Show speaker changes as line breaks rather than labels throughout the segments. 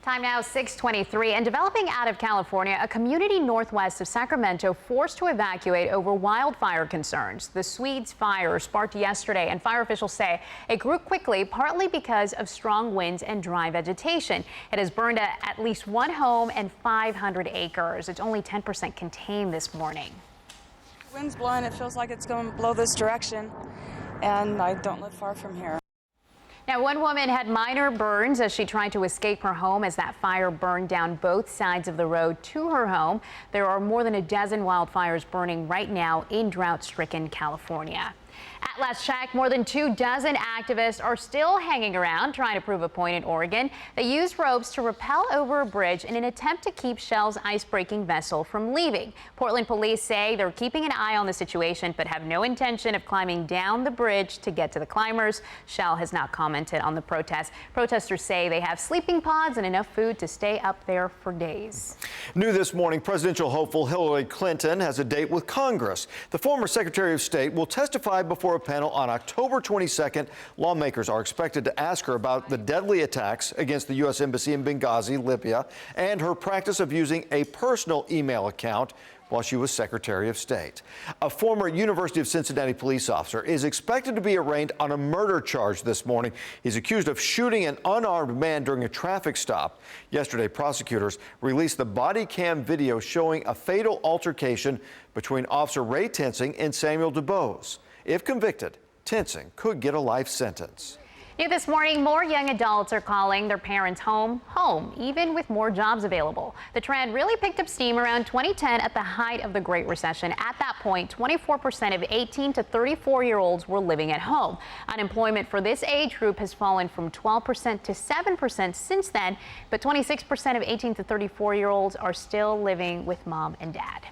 Time now 6:23, and developing out of California, a community northwest of Sacramento forced to evacuate over wildfire concerns. The Swedes fire sparked yesterday, and fire officials say it grew quickly, partly because of strong winds and dry vegetation. It has burned at least one home and 500 acres. It's only 10% contained this morning.
The wind's blowing. It feels like it's going to blow this direction, and I don't live far from here.
Now, one woman had minor burns as she tried to escape her home as that fire burned down both sides of the road to her home. There are more than a dozen wildfires burning right now in drought-stricken California. At last check, more than 24 activists are still hanging around trying to prove a point in Oregon. They used ropes to rappel over a bridge in an attempt to keep Shell's ice-breaking vessel from leaving. Portland police say they're keeping an eye on the situation but have no intention of climbing down the bridge to get to the climbers. Shell has not commented on the protest. Protesters say they have sleeping pods and enough food to stay up there for days.
New this morning, presidential hopeful Hillary Clinton has a date with Congress. The former Secretary of State will testify before a panel on October 22nd. Lawmakers are expected to ask her about the deadly attacks against the U.S. Embassy in Benghazi, Libya, and her practice of using a personal email account while she was Secretary of State. A former University of Cincinnati police officer is expected to be arraigned on a murder charge this morning. He's accused of shooting an unarmed man during a traffic stop. Yesterday, prosecutors released the body cam video showing a fatal altercation between Officer Ray Tensing and Samuel DuBose. If convicted, Tensing could get a life sentence.
New this morning, more young adults are calling their parents home, even with more jobs available. The trend really picked up steam around 2010 at the height of the Great Recession. At that point, 24% of 18 to 34-year-olds were living at home. Unemployment for this age group has fallen from 12% to 7% since then, but 26% of 18 to 34-year-olds are still living with mom and dad.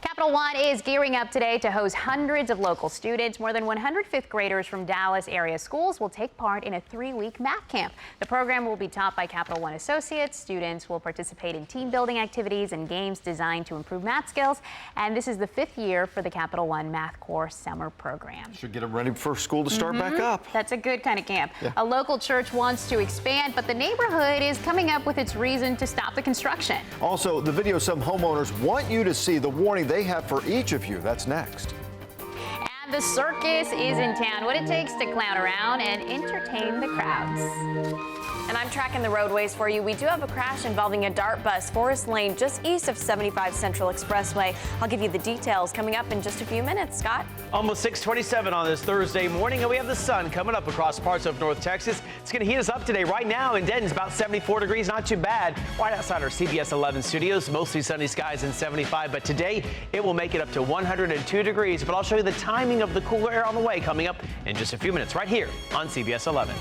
Capital One is gearing up today to host hundreds of local students. More than 100 fifth graders from Dallas area schools will take part in a 3-week math camp. The program will be taught by Capital One associates. Students will participate in team building activities and games designed to improve math skills. And this is the 5th year for the Capital One Math Corps summer program.
Should get them ready for school to start back up.
That's a good kind of camp.
Yeah.
A local church wants to expand, but the neighborhood is coming up with its reason to stop the construction.
Also, the video some homeowners want you to see, the warning they have for each of you. That's next.
And the circus is in town. What it takes to clown around and entertain the crowds.
And I'm tracking the roadways for you. We do have a crash involving a dart bus, Forest Lane, just east of 75 Central Expressway. I'll give you the details coming up in just a few minutes. Scott?
Almost 6:27 on this Thursday morning, and we have the sun coming up across parts of North Texas. It's going to heat us up today. Right now in Denton's about 74 degrees, not too bad. Right outside our CBS 11 studios, mostly sunny skies and 75, but today it will make it up to 102 degrees. But I'll show you the timing of the cooler air on the way coming up in just a few minutes right here on CBS 11.